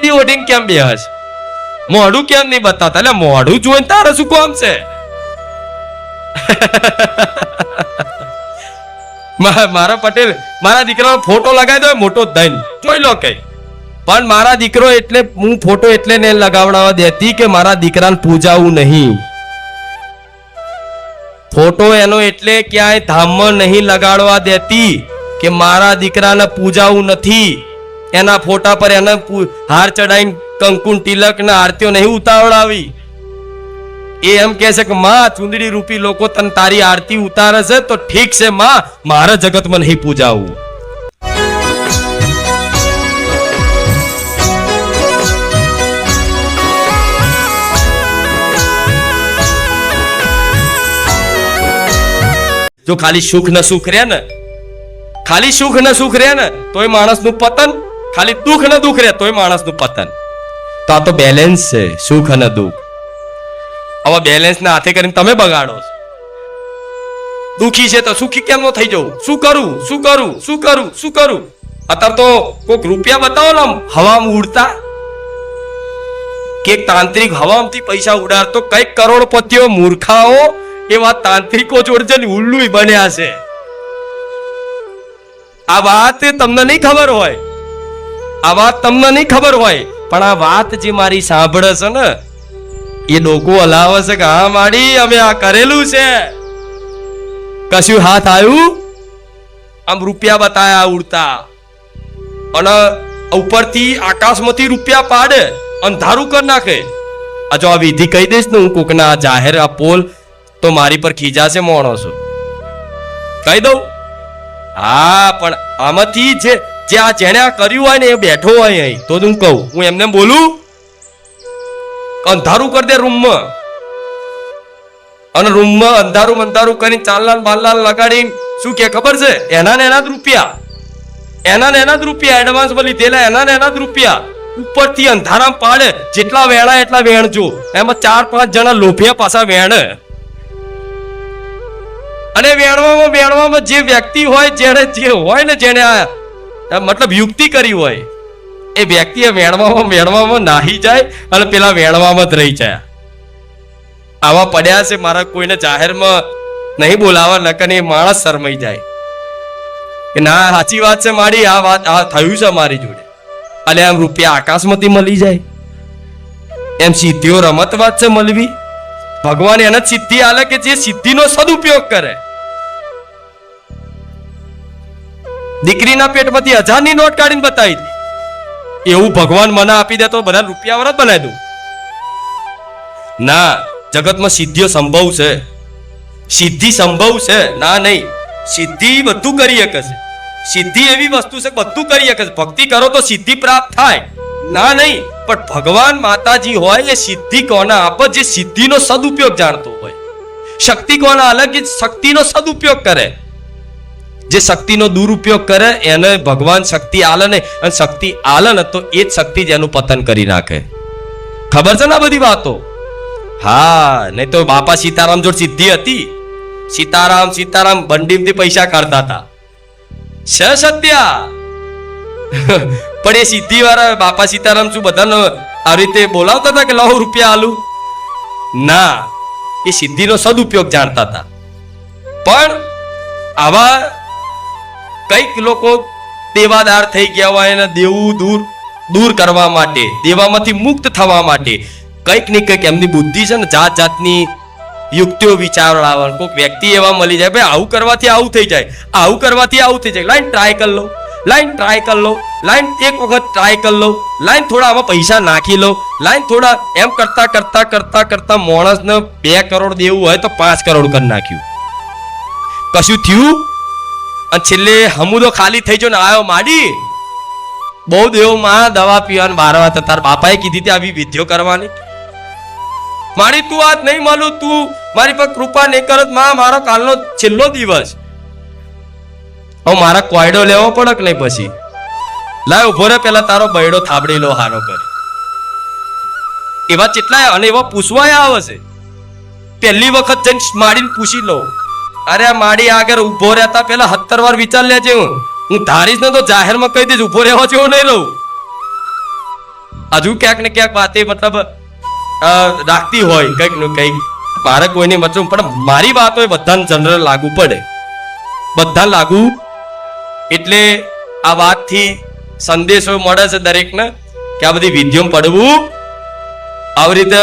વર્દી ઓઢીને કેમ બેહસ? મોઢું કેમ નહીં બતાવતા? એટલે મોઢું જોઈને તારે શું કામ છે? મારા પટેલ મારા દીકરાનો ફોટો લગાવી દો, મોટો ધન જોઈ લો કઈ. પણ મારા દીકરો એટલે હું ફોટો એટલે ને લગાવડાવવા દેતી કે મારા દીકરાને પૂજાવું નહીં. ફોટો એનો એટલે ક્યાંય ધામમાં નહીં લગાડવા દેતી કે મારા દીકરાને પૂજાવું નથી. એના ફોટા પર એને હાર ચડાઈને કંકુન તિલક ને આરતીઓ નહીં ઉતાવડાવી. એ એમ કહે છે કે માં ચુંદડી રૂપી લોકો તને તારી આરતી ઉતારે છે તો ઠીક છે માં, મારા જગતમાં નહીં પૂજાવું. જો ખાલી સુખ ને સુખ રહે ને, ખાલી સુખ ને સુખ રહે ને તોય માણસનું પતન, ખાલી દુઃખ ને દુઃખ રહે તોય માણસનું પતન. તો આ તો બેલેન્સ છે, સુખ અને દુઃખ. હવે બેલેન્સ ને હાથે કરીને તમે બગાડો છો. દુઃખી છે તો સુખી કેમ ન થઈ જવું? શું કરું શું કરું શું કરું શું કરું? અત્યારે તો કોઈક રૂપિયા બતાવો ને હવામાં ઉડતા, કે તાંત્રિક હવામાંથી પૈસા ઉડાડતો કઈક કરોડપતિઓ મૂર્ખાઓ એવા તાંત્રિકો જોડે ઉલ્લુ બન્યા છે. આ વાત તમને નહીં ખબર હોય, આ વાત તમને નહીં ખબર હોય, પણ આ વાત જે મારી સાંભળે છે ને એ ડોકું હલાવે છે કે હા માડી અમે આ કરેલું છે. કશું હાથ આવ્યું, આમ રૂપિયા બતાયા ઉડતા, અને ઉપરથી આકાશમાંથી રૂપિયા પાડે, અંધારું કરી નાખે. આ જો આ વિધિ કહી દઈશ ને હું કોકના જાહેર આ પોલ, તો મારી પર ખીજાશે માણસો. કહી દઉં? હા, પણ આમાંથી જે આ જેને આ કર્યું હોય ને એ બેઠો હોય અહીં, તો હું કહું, હું એમને બોલું અંધારું કરી દે રૂમમાં, અને રૂમમાં અંધારું અંધારું કરીને ચાલલાલ બાલલાલ લગાડીને શું કે ખબર છે? એના ને એના જ રૂપિયા, એના ને એના જ રૂપિયા એડવાન્સમાં લીધેલા, એના ને એના જ રૂપિયા ઉપરથી અંધારામાં પાડે. જેટલા વેણા એટલા વેણજો. એમાં 4-5 જણા લોભિયા પાછા વેણે. અને વેણવામાં જે વ્યક્તિ હોય, જેને જે હોય ને, જેને આ મતલબ યુક્તિ કરી હોય, એ વ્યક્તિ વેણવામાં નાહી જાય અને પેલા વેણવામાં જ રહી જાય. આવા પડ્યા છે. મારા કોઈને જાહેરમાં નહીં બોલાવા, નકર એ માણસ શરમાઈ જાય કે ના સાચી વાત છે મારી, આ વાત આ થયું છે મારી જોડે. અને આમ રૂપિયા આકાશમાંથી મળી જાય, એમ સિદ્ધિઓ રમત વાત છે મળવી. ભગવાન એને જ સિદ્ધિ આલે કે જે સિદ્ધિનો સદુપયોગ કરે. દીકરીના પેટમાંથી 1000ની નોટ કાઢીને બતાવી દી, એવું ભગવાન મને આપી દે તો બધા રૂપિયા વાળા બનાવી દઉં. ના, જગતમાં સિદ્ધિઓ સંભવ છે, સિદ્ધિ સંભવ છે. ના નહીં, સિદ્ધિ બધું કરી શકે છે. સિદ્ધિ એવી વસ્તુ છે બધું કરી શકે છે. ભક્તિ કરો તો સિદ્ધિ પ્રાપ્ત થાય. ના નહીં, પણ ભગવાન માતાજી હોય એ સિદ્ધિ કોને આપે? જે સિદ્ધિનો સદુપયોગ જાણતો હોય. શક્તિ કોને અલગ? શક્તિનો સદુપયોગ કરે. જે શક્તિનો દુરુપયોગ કરે એને ભગવાન શક્તિ આલે ને, અને શક્તિ આલે ને તો એ જ શક્તિ જ એનું પતન કરી નાખે. ખબર છે ને આ બધી વાતો? હા, નહીં તો બાપા સીતારામ જોડે સિદ્ધિ હતી. સીતારામ બંડીમથી પૈસા કાઢતા હતા. સત્યા પણ એ સિદ્ધિ વાળા બાપા સીતારામ શું બધાને આવી રીતે બોલાવતા હતા કે લાવો રૂપિયા આલું? ના, એ સિદ્ધિનો સદુપયોગ જાણતા હતા. પણ આવા કઈક લોકો દેવાદાર થઈ ગયા હોય અને દેવું દૂર કરવા માટે, દેવામાંથી મુક્ત થવા માટે કઈક ને કઈક એમની બુદ્ધિ છે ને જાત જાતની યુક્તિઓ વિચારવા. કોઈક વ્યક્તિ એવા મળી જાય, ભાઈ આવું કરવાથી આવું થઈ જાય, આવું કરવાથી આવું થઈ જાય, લાઈન ટ્રાય કરી લો, લાઈન ટ્રાય કરી લો, લાઈન એક વખત ટ્રાય કરી લો, લાઈન થોડા આમાં પૈસા નાખી લો, લાઈન થોડા એમ કરતા કરતા કરતા કરતા માણસને 2 કરોડ દેવું હોય તો 5 કરોડ કરી નાખ્યું. કશું થયું? અને છેલ્લે હમુદો ખાલી થઈ ગયો ને આવ્યો માડી બહુ દેવો માં દવા પીવાનું બારવા. તાર બાપાએ કીધી હતી આવી વિધિઓ કરવાની. મારી તું આજ નહીં માલું, તું મારી પર કૃપા નહીં કરત માં, મારો કાલનો છેલ્લો દિવસ. હવે મારા કોયડો લેવો પડે કે નહીં? પછી લાય ઉભો રે, પેલા તારો બૈડો થાબડી લો હારો કરે. એવા કેટલાય અને એવા પૂછવાય આવે છે. પહેલી વખત જઈને માડીને પૂછી લો, અરે માડી આગળ ઉભો રહેતા પેલા 70 વાર વિચાર લેજે. હું ધારીશ ને તો જાહેરમાં કહી દઈશ ઉભો રહેવા જેવો નહીં રહું. હજુ ક્યાંક ને ક્યાંક વાતે મતલબ રાખતી હોય કંઈક ને કંઈક, મારે કોઈને મતલબ, પણ મારી વાત હોય બધાને જનરલ લાગુ પડે, બધા લાગુ. એટલે આ વાતથી સંદેશો મળે છે દરેકને કે આ બધી વિધિઓમાં પડવું આવી રીતે.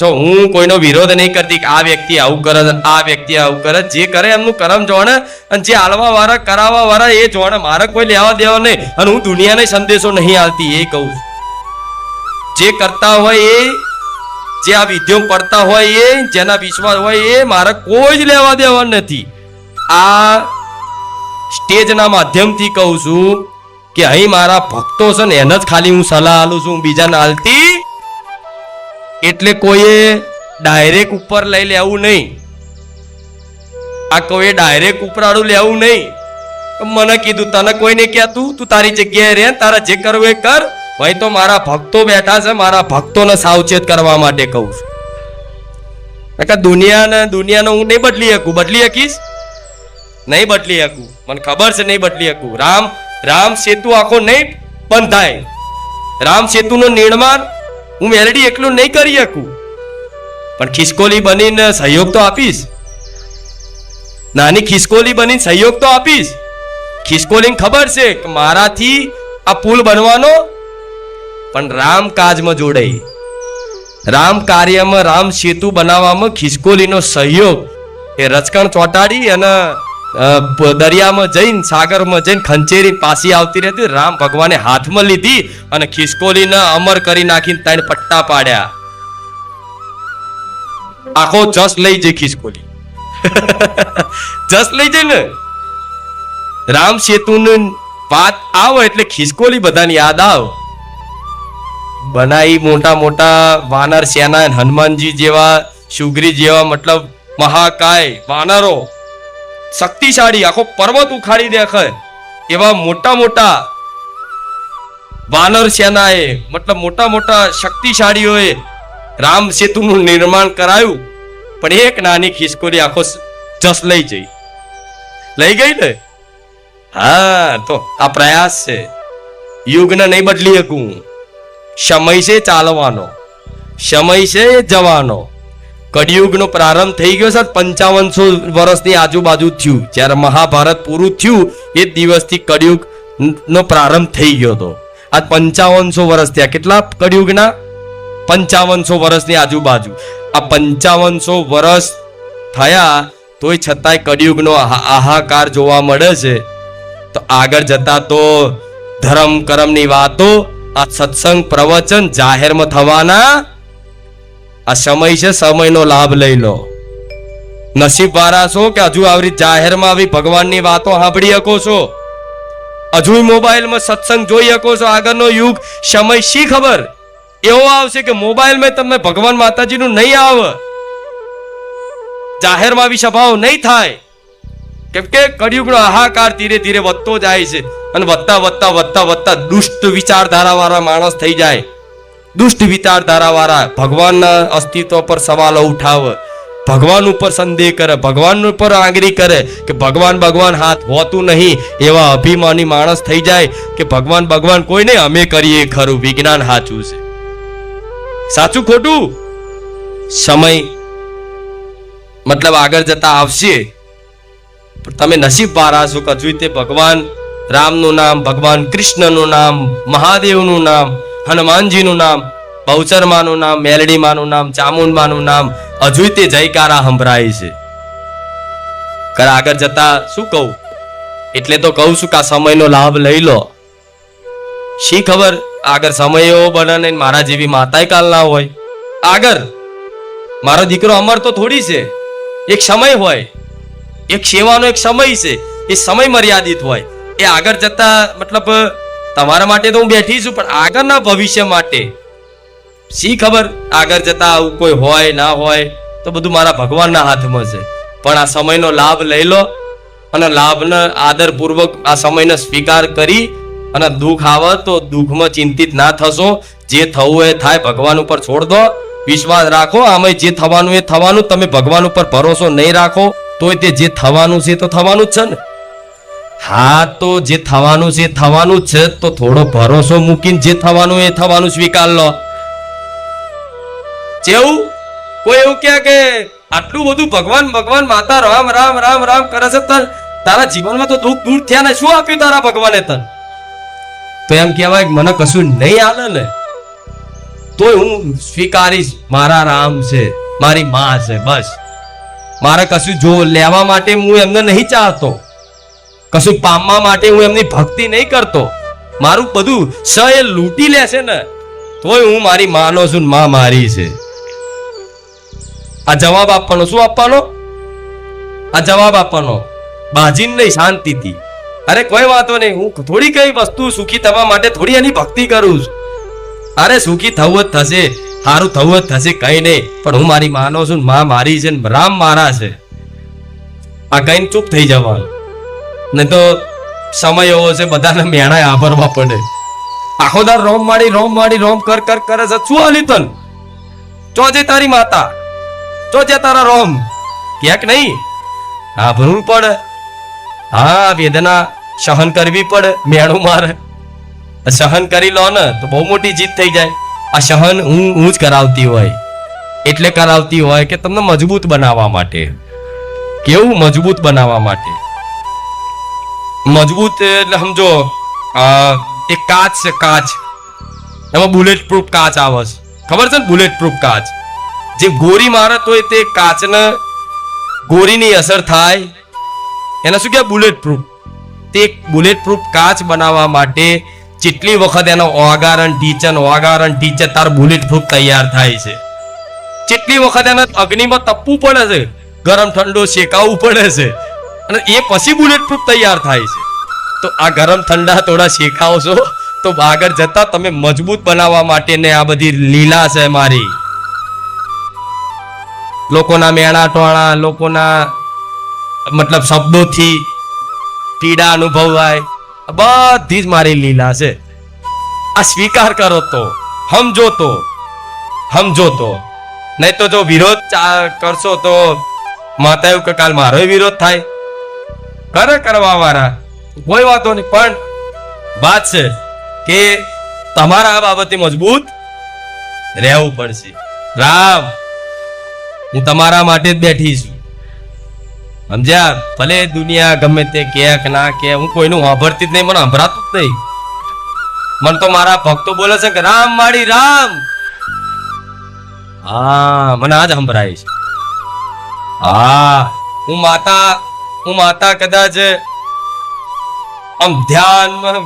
જો હું કોઈનો વિરોધ નહીં કરતી કે આ વ્યક્તિ આવું કરે, આ વ્યક્તિ આવું કરે, જે કરે એમનું કરમ જોણે, અને જે આલવા વાળા કરાવવા વાળા એ જોણે, મારે કોઈ લેવા દેવા નહીં. અને હું દુનિયાને સંદેશો નહીં આલતી એ કહું છું. જે કરતા હોય એ, જે આ વિધિઓ પડતા હોય એ, જેના વિશ્વાસ હોય એ, મારે કોઈ જ લેવા દેવા નથી. આ સ્ટેજના માધ્યમથી કહું છું કે અહીં મારા ભક્તો છે ને એને જ ખાલી હું સલાહ આલું છું, બીજાને આલતી. એટલે કોઈએ ડાયરેક્ટ ઉપર લઈ લેવું નહીં, આ કોઈએ ડાયરેક્ટ ઉપરાળું લેવું નહીં. મને કીધું, તને કોઈ નહીં કહેતું, તું તારી જગ્યાએ રહે, તારા જે કરવું એ કર. ભાઈ તો મારા ભક્તો બેઠા છે, મારા ભક્તોને સાવચેત કરવા માટે કહું છું. દુનિયાને હું નહીં બદલી શકું. બદલી શકીશ? નહીં બદલી શકું, મને ખબર છે નહીં બદલી શકું. રામ સેતુ આખો નહીં બંધાય. રામ સેતુનું નિર્માણ હું મેલડી એકલું નહીં કરી શકું, પણ ખિસકોલી બનીને સહયોગ તો આપીશ. નાની ખિસકોલી બનીને સહયોગ તો આપીશ. ખિસકોલીને ખબર છે કે મારાથી આ પુલ બનવાનો, પણ રામ કાજમાં જોડાઈ, રામ કાર્યમાં, રામ સેતુ બનાવવામાં ખિસકોલીનો સહયોગ. એ રચકણ ચોંટાડી અને દરિયામાં જઈને, સાગરમાં જઈને ખંચેરી પાછી આવતી રહેતી. રામ ભગવાને હાથમાં લીધી અને ખિસકોલીને અમર કરી નાખીને ત્રણ પટ્ટા પાડ્યા. આખો જસ લઈ જઈ ખિસકોલી. જસ લઈ જઈ ને રામ સેતુની વાત આવે એટલે ખિસકોલી બધાની યાદ આવે. બનાવી મોટા મોટા વાનર સેના, હનુમાનજી જેવા, સુગ્રી જેવા, મતલબ મહાકાય વાનરો, શક્તિશાળી, આખો પર્વત ઉખાડી દેખે એવા મોટા મોટા વાનર સેનાએ, મતલબ મોટા મોટા શક્તિશાળીઓએ રામ સેતુનું નિર્માણ કરાયું. પણ એક નાની ખિસકોલી આખો જસ લઈ ગઈ ને. હા, તો આ પ્રયાસ છે. યુગને નહીં બદલી શકું. સમય છે ચાલવાનો, સમય છે જવાનો. કળિયુગનો પ્રારંભ થઈ ગયો છે. 5500 વર્ષની આજુબાજુ થયું. જ્યારે મહાભારત પૂરું થયું એ દિવસથી કળિયુગ નો પ્રારંભ થઈ ગયો હતો. આ 5500 વર્ષ થયા. કેટલા કળિયુગના? 5500 વર્ષની આજુબાજુ. આ 5500 વર્ષ થયા તોય છતાંય કળિયુગનો હાહાકાર જોવા મળે છે. તો આગળ જતા તો ધર્મ કર્મની વાતો, આ સત્સંગ પ્રવચન જાહેરમાં થવાના. આ સમય છે, સમયનો લાભ લઈ લો. નસીબ વાળા છો કે હજુ આવી જાહેરમાં આવી ભગવાનની વાતો સાંભળી શકો છો, હજુ મોબાઈલમાં સત્સંગ જોઈ શકો છો. આગળનો યુગ સમય શી ખબર એવો આવશે કે મોબાઈલમાં તમને ભગવાન માતાજીનું નહીં આવે, જાહેરમાં આવી સભાઓ નહીં થાય. કેમ કે કળિયુગનો હાહાકાર ધીરે ધીરે વધતો જાય છે અને વધતા વધતા વધતા વધતા દુષ્ટ વિચારધારા વાળા માણસ થઈ જાય. દુષ્ટ વિચારધારા વાળા ભગવાનના અસ્તિત્વ પર સવાલો ઉઠાવે, ભગવાન ઉપર સંદેહ કરે, ભગવાન ઉપર આંગળી કરે કે ભગવાન હાથ હોતું નહીં. એવા અભિમાની માણસ થઈ જાય કે ભગવાન કોઈ નહીં, અમે કરીએ ખરું, વિજ્ઞાન સાચું છે. સાચું ખોટું સમય મતલબ આગળ જતા આવશે. તમે નસીબ વાળા છો કે હજુ તે ભગવાન રામનું નામ, ભગવાન કૃષ્ણનું નામ, મહાદેવનું નામ, હનુમાનજીનું નામ, બહુચરમાનું નામ, મેલડીમાનું નામ, ચામુંડમાનું નામ, હજુ તે જયકારા સંભળાય છે. આગળ જતા શું કહું? એટલે તો કહું છું કે આ સમયનો લાભ લઈ લો. શી ખબર આગળ સમય એવો બને ને મારા જેવી માતાય કાલ ના હોય. આગળ મારો દીકરો અમર તો થોડી છે. એક સમય હોય, એક સેવાનો એક સમય છે. એ સમય મર્યાદિત હોય. એ આગળ જતા મતલબ તમારા માટે તો હું બેઠી છું, પણ આગળના ભવિષ્ય માટે શી ખબર આગળ જતા આવું કોઈ હોય ના હોય. તો બધું મારા ભગવાનના હાથમાં છે. પણ આ સમયનો લાભ લઈ લો અને લાભને આદરપૂર્વક આ સમયને સ્વીકાર કરી અને દુઃખ આવે તો દુઃખમાં ચિંતિત ના થશો. જે થવું એ થાય, ભગવાન ઉપર છોડ દો, વિશ્વાસ રાખો. આમાં જે થવાનું એ થવાનું. તમે ભગવાન ઉપર ભરોસો નહીં રાખો તોય તે જે થવાનું છે તો થવાનું જ છે ને. હા તો જે થવાનું છે એ થવાનું જ છે, તો થોડો ભરોસો મૂકીને જે થવાનું એ થવાનું સ્વીકાર લો. જેવું કોઈ એવું કે આટલું બધું ભગવાન ભગવાન માતા રામ રામ રામ રામ કરે છે, તારા જીવનમાં તો દુઃખ દૂર થયા ને, શું આપ્યું તારા ભગવાને તને? તો એમ કહેવાય કે મને કશું નહીં આલે ને તોય હું સ્વીકારીશ, મારા રામ છે, મારી માં છે, બસ. મારે કશું જો લેવા માટે હું એમને નહીં ચાહતો, કશું પામવા માટે હું એમની ભક્તિ નહીં કરતો. મારું બધું સ એ લૂંટી લેશે ને તોય હું મારી માનો છું, માં મારી છે. આ જવાબ આપવાનો. શું આપવાનો? આ જવાબ આપવાનો. બાજીને નહીં, શાંતિથી. અરે કોઈ વાતો નહીં, હું થોડી કઈ વસ્તુ સુખી થવા માટે થોડી એની ભક્તિ કરું છું. અરે સુખી થવું જ થશે, સારું થવું જ થશે, કઈ નહીં, પણ હું મારી માનો છું, માં મારી છે, રામ મારા છે. આ કઈ ચૂપ થઈ જવાનું, નહીં તો સમય એવો છે બધાને મેણા આભરવા પડે. આખો દાર રોમ માડી રોમ કર કર કરે છે. શું હાલી તન? ચોજે તારી માતા, ચોજે તારા રોમ, ક્યાંક નહીં આભરવું પડે. હા, વેદના સહન કરવી પડે, મેણું મારે સહન કરી લો ને તો બહુ મોટી જીત થઈ જાય. આ સહન હું જ કરાવતી હોય, એટલે કરાવતી હોય કે તમને મજબૂત બનાવવા માટે. કેવું મજબૂત બનાવવા માટે? મજબૂત એટલે સમજો એક કાચ છે, કાચ, એમાં બુલેટ પ્રૂફ કાચ આવે છે, ખબર છે ને? બુલેટ પ્રૂફ કાચ. જે ગોરી મારે તોય તે કાચને ગોરીની અસર થાય, એને શું કહેવાય? Bullet proof. તે બુલેટ પ્રૂફ કાચ બનાવવા માટે જેટલી વખત એનો ઓગારણ ઢીચે તાર બુલેટ પ્રૂફ તૈયાર થાય છે. જેટલી વખત એને અગ્નિમાં તપવું પડે છે, ગરમ ઠંડો શેકાવવું પડે છે, અને એ પછી બુલેટ પ્રૂફ તૈયાર થાય છે. તો આ ગરમ ઠંડા થોડા શેકાવશો તો આગળ જતા તમે મજબૂત બનાવવા માટે ને આ બધી લીલા છે મારી. લોકોના મેણા ટોણા, લોકોના મતલબ શબ્દોથી પીડા અનુભવાય, બધી જ મારી લીલા છે. આ સ્વીકાર કરો તો સમજો તો, નહીં તો જો વિરોધ કરશો તો માતા એવું કે કાલ મારો વિરોધ થાય. કરવા વાળા કોઈ વાતો નહીં, પણ વાત છે કે તમારા આ બાબતે મજબૂત રહેવું પડશે. રામ, હું તમારા માટે જ બેઠી છું, સમજ્યા? ભલે દુનિયા ગમે તે કે ના કે, હું કોઈનું સાંભળતી જ નહીં, મને સંભળાતું જ નહીં. મને તો મારા ભક્તો બોલે છે કે રામ માડી રામ. હા, મને આજ સંભળાય છે. હા, હું માતા કદાચ આમ ધ્યાનમાં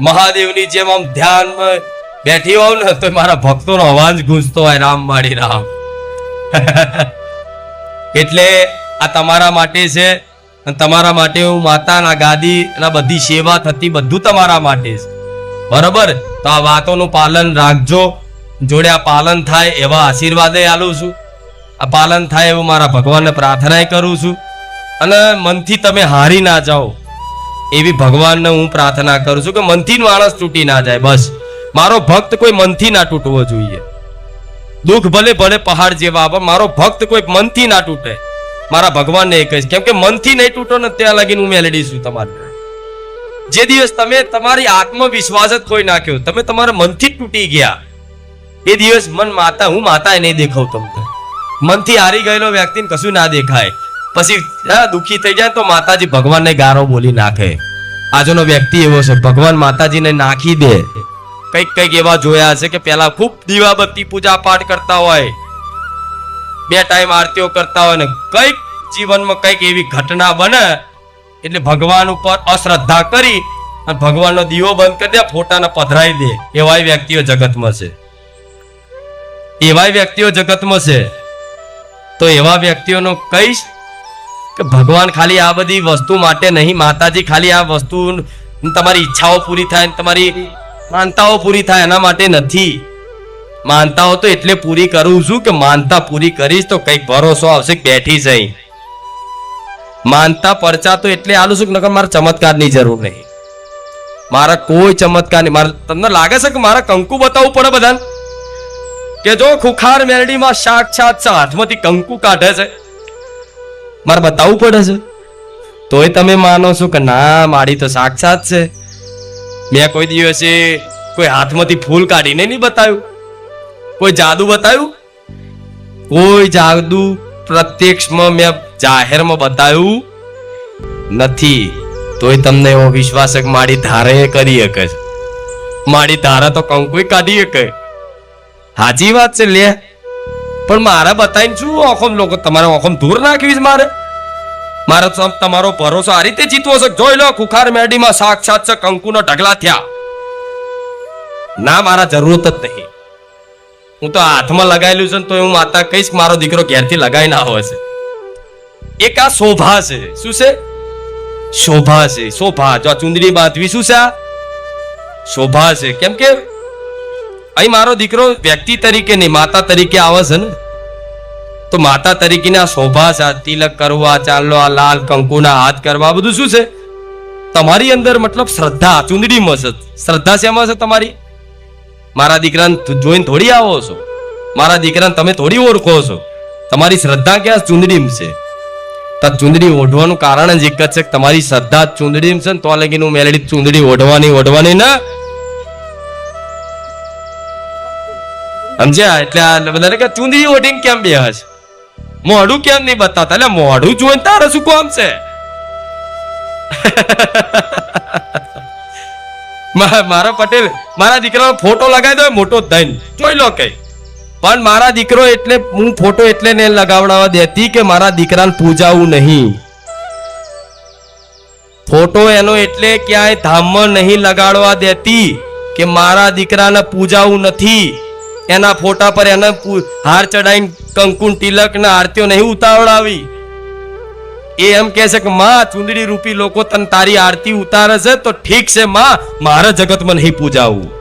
મહાદેવની જેમ આમ ધ્યાનમાં બેઠી હોઉં ને તો મારા ભક્તોનો અવાજ ગૂંજતો હોય, રામ માડી રામ. એટલે આ તમારા માટે છે, અને તમારા માટે હું માતાના ગાદી અને બધી સેવા થતી બધું તમારા માટે છે, બરોબર? તો આ વાતોનું પાલન રાખજો. જોડે આ પાલન થાય એવા આશીર્વાદ આલું છું. આ પાલન થાય એવું મારા ભગવાનને પ્રાર્થના કરું છું. અને મનથી તમે હારી ના જાઓ એવી ભગવાનને હું પ્રાર્થના કરું છું કે મનથી માણસ તૂટી ના જાય. બસ મારો ભક્ત કોઈ મનથી ના તૂટવો જોઈએ. દુઃખ ભલે ભલે પહાડ જેવા, પણ મારો ભક્ત કોઈ મનથી ના તૂટે. મારા ભગવાનને એ કહીશ, કેમ કે મનથી નહીં તૂટો ને ત્યાં લગીને હું મેલેડી છું તમારે. જે દિવસ તમે તમારી આત્મવિશ્વાસ જ ખોઈ નાખ્યો, તમે તમારા મનથી જ તૂટી ગયા, એ દિવસ હું માતા નહીં દેખાવ તમને. મનથી હારી ગયેલો વ્યક્તિને કશું ના દેખાય, પછી દુઃખી થઈ જાય તો માતાજી ભગવાનને ગારો બોલી નાખે. આજનો વ્યક્તિ એવો છે, ભગવાન માતાજીને નાખી દે. કઈક એવા જોયા છે કે પેલા ખૂબ દીવાબત્તી પૂજા પાઠ કરતા હોય, 2 ટાઈમ આરતીઓ કરતા હોય, ને કઈક જીવનમાં કઈક એવી ઘટના બને એટલે ભગવાન ઉપર અશ્રદ્ધા કરી અને ભગવાનનો દીવો બંધ કરી દે, ફોટાને પધરાઈ દે. એવા વ્યક્તિઓ જગતમાં છે. તો એવા વ્યક્તિઓનો કહીશ કે ભગવાન ખાલી આ બધી વસ્તુ માટે નહીં, માતાજી ખાલી આ વસ્તુ તમારી ઈચ્છાઓ પૂરી થાય, તમારી માનતાઓ પૂરી થાય એના માટે નથી. માનતાઓ તો એટલે પૂરી કરું છું કે માનતા પૂરી કરીશ તો કઈક ભરોસો આવશે, બેઠી જઈ. માનતા પરચા તો એટલે આલું છું કે નકર મારે ચમત્કારની જરૂર નહીં. મારા કોઈ ચમત્કાર નહીં. મારે તમને લાગે છે કે મારે કંકુ બતાવવું પડે બધાને કે જો ખુખાર મેરડીમાં સાક્ષાત હાથમાંથી કંકુ કાઢે છે, મારે બતાવવું પડે છે? તોય તમે માનો છો કે ના મારી તો સાક્ષાત છે. મેં કોઈ દિવસે કોઈ હાથમાંથી ફૂલ કાઢીને નહીં બતાવ્યું, કોઈ જાદુ બતાવ્યું, કોઈ જાદુ પ્રત્યક્ષમાં મેં જાહેરમાં બતાવ્યું નથી. તોય તમને એવો વિશ્વાસ છે કે મારી ધારે કરી શકે છે. મારી ધારા તો કંકુય કાઢી શકે. સાચી વાત છે લે. પણ મારા બતાવીને શું ઓખમ લોકો તમારે ઓખમ દૂર નાખવી છે? મારે તમારો ભરોસો આ રીતે જીતવો છે. જોઈ લો ખુખાર મેડીમાં સાક્ષાત છે કંકુનો ઢગલા થયા. ના, મારા જરૂરત જ નહીં. હું તો હાથમાં લગાવેલું છે ને તો હું માતા કહીશ કે મારો દીકરો ઘેરથી લગાવી ના હોય છે. એક આ શોભા છે. શું છે? શોભા છે. શોભા. જો આ ચુંદડી બાંધવી શું છે? આ શોભા છે. કેમ કે અહીં મારો દીકરો વ્યક્તિ તરીકે નહીં માતા તરીકે આવે છે ને, તો માતા તરીકેની આ શોભા છે. આ તિલક કરવા, ચાલો આ લાલ કંકુના હાથ કરવા, બધું શું છે? તમારી અંદર મતલબ શ્રદ્ધા ચુંદડીમાં છે. શ્રદ્ધા શેમાં છે તમારી? મારા દીકરાને જોઈને થોડી આવો છો, મારા દીકરાને તમે થોડી ઓળખો છો. તમારી શ્રદ્ધા ક્યાં? ચુંદડીમાં છે. તો ચુંદડી ઓઢવાનું કારણ જ એક જ છે કે તમારી શ્રદ્ધા ચુંદડીમાં છે ને તો લગીને હું મેલેડી ચુંદડી ઓઢવાની ના સમજ્યા? એટલે આ બધા કે ચુંદડી ઓઢીને કેમ બે છે, મોઢું કેમ નહીં બતાવતા? એટલે મોઢું જોઈને તારે શું કામ છે? મારા પટેલ મારા દીકરાનો ફોટો લગાવી દો મોટો થઈને જોઈ લો કઈ. પણ મારા દીકરો એટલે હું ફોટો એટલે ને લગાવડાવવા દેતી કે મારા દીકરાને પૂજાવું નહીં. ફોટો એનો એટલે ક્યાંય ધામમાં નહીં લગાડવા દેતી કે મારા દીકરાને પૂજાવું નથી. એના ફોટા પર એને હાર ચડાઈને કંકુન તિલક ને આરતીઓ નહીં ઉતાવડાવી. એ એમ કહે છે કે માં ચુંદડી રૂપી લોકો તને તારી આરતી ઉતારે છે તો ઠીક છે માં, મારા જગતમાં નહીં પૂજાવું.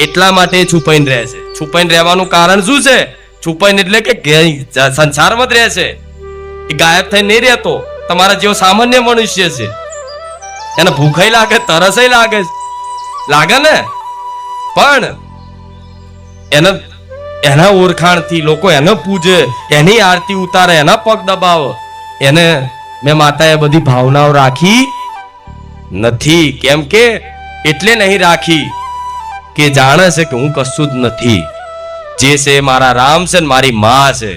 એટલા માટે છુપાઈને રહે છે. છુપાઈને રહેવાનું કારણ શું છે? છુપાઈને એટલે કે સંસારમાં જ રહે છે. એ ગાયબ થઈ નહીં રહેતો. તમારા જેવો સામાન્ય મનુષ્ય છે. એને ભૂખાઈ લાગે, તરસય લાગે ને, પણ એના ઓળખાણથી લોકો એને પૂજે, એની આરતી ઉતારે, એના પગ દબાવે. એને મેં માતાએ બધી ભાવનાઓ રાખી નથી. કેમ કે એટલે નહીં રાખી કે જાણે છે કે હું કશું જ નથી. જે છે મારા રામ છે ને મારી માં છે.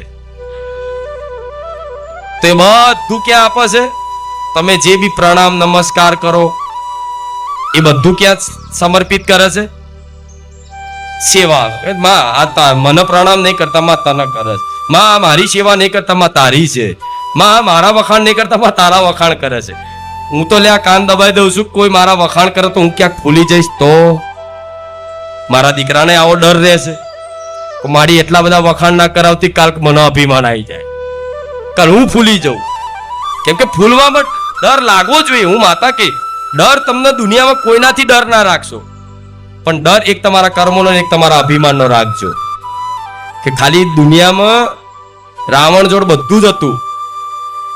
તે બધું ક્યાં આપે છે? તમે જે બી પ્રણામ નમસ્કાર કરો એ બધું ક્યાં સમર્પિત કરે છે? સેવા. માં આ મને પ્રણામ નહીં કરતા માં તને કરે છે. માં મારી સેવા નહીં કરતા માં તારી છે. માં મારા વખાણ નહીં કરતા માં તારા વખાણ કરે છે. હું તો લે કાન દબાઈ દઉં છું. કોઈ મારા વખાણ કરે તો હું ક્યાંક ભૂલી જઈશ તો મારા દીકરાને આવો ડર રહેશે કે મારી એટલા બધા વખાણ ના કરાવતી કાલ મને અભિમાન આવી જાય, કાલ હું ફૂલી જાઉં. કેમ કે ફૂલવામાં ડર લાગવો જોઈએ. હું માતા કે ડર તમને દુનિયામાં કોઈનાથી ડર ના રાખશો, પણ ડર એક તમારા કર્મોનો એક તમારા અભિમાનનો રાખજો. કે ખાલી દુનિયામાં રાવણ જોડ બધું જ હતું,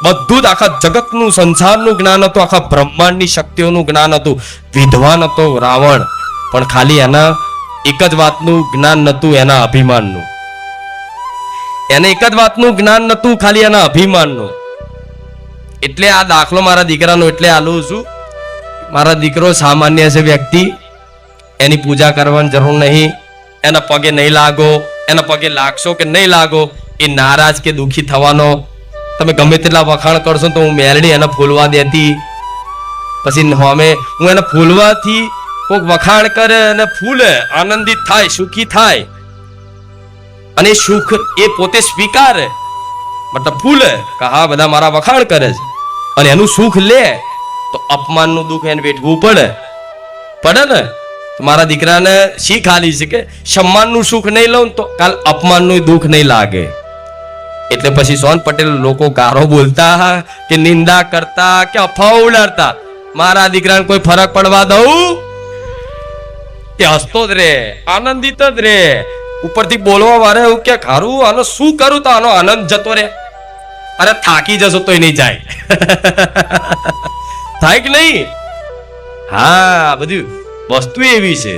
બધું જ આખા જગતનું સંસારનું જ્ઞાન હતું, આખા બ્રહ્માંડની શક્તિઓનું જ્ઞાન હતું. વિદ્વાન હતો રાવણ, પણ ખાલી એના એક જ વાતનું જ્ઞાન નતું, એના અભિમાનનું. એને એક જ વાતનું જ્ઞાન નતું, ખાલી એના અભિમાનનું. એટલે આ દાખલો મારા દીકરાનો એટલે આલું છું. મારા દીકરો સામાન્ય છે વ્યક્તિ, એની પૂજા કરવાની જરૂર નહીં. એના પગે નહીં લાગો. એના પગે લાગશો કે નહીં લાગો એ નારાજ કે દુખી થવાનો. તમે ગમે તેટલા વખાણ કરશો તો હું મેલડી એને ફૂલવા દેતી. પછી અમે હું એને ફૂલવાથી કોઈક વખાણ કરે અને ફૂલે, આનંદિત થાય, સુખી થાય, અને સુખ એ પોતે સ્વીકારે, મતલબ ફૂલે કે હા બધા મારા વખાણ કરે છે, અને એનું સુખ લે તો અપમાનનું દુઃખ એને વેઠવું પડે ને. મારા દીકરાને શીખ આલી છે કે સન્માનનું સુખ નહીં લઉં તો કાલ અપમાનનું દુઃખ નહીં લાગે. એટલે પછી સોન પટેલ લોકો ગારો બોલતા કે નિંદા કરતા કે અફવાઓ ઉડાડતા, મારા દીકરાને કોઈ ફરક પડવા દઉં? એ હસતો જ રે, આનંદિત જ રે. ઉપરથી બોલવા વાળે એવું કે ખારું આનો શું કરું તો આનો આનંદ જતો રે. અરે થાકી જશો તોય નહીં જાય. થાય કે નહીં? હા, બધી વસ્તુ એવી છે.